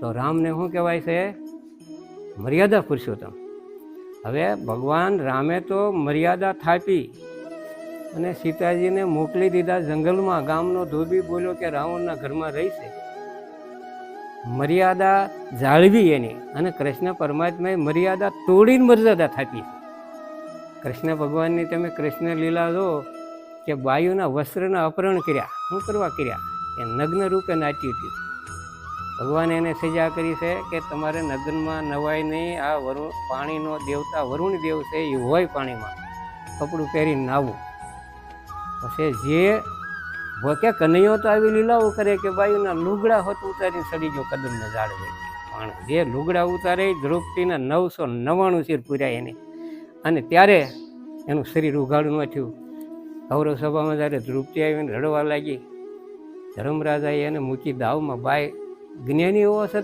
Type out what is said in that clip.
તો રામને શું કહેવાય છે? મર્યાદા પુરુષોત્તમ. હવે ભગવાન રામે તો મર્યાદા થાપી અને સીતાજીને મોકલી દીધા જંગલમાં. ગામનો ધોબી બોલ્યો કે રાવણના ઘરમાં રહીશે. મર્યાદા જાળવી એની, અને કૃષ્ણ પરમાત્માએ મર્યાદા તોડીને મર્યાદા થાપી. કૃષ્ણ ભગવાનની તમે કૃષ્ણ લીલા જો કે બાયુના વસ્ત્રના અપહરણ કર્યા. શું કરવા કર્યા? એ નગ્ન રૂપે નાચ્યું હતું. ભગવાને એને સજા કરી છે કે તમારે નગ્નમાં નવાય નહીં. આ વરુણ, પાણીનો દેવતા વરુણ દેવ છે, એ હોય પાણીમાં કપડું પહેરીને નાવું. પછી જે કે કનૈયો તો આવી લીલાઓ કરે કે બાયુના લુગડા હોત ઉતારીને સડી ગયો કદમને ઝાડ વહી. પણ જે લુગડા ઉતારે દ્રૌપદીના 999 શિર પૂર્યા એને, અને ત્યારે એનું શરીર ઉઘાડું ન થયું. કૌરવ સભામાં જ્યારે દ્રૌપદી આવીને રડવા લાગી, ધર્મરાજાએ એને મૂકી દાવમાં. બાય જ્ઞાની હોવા છતાં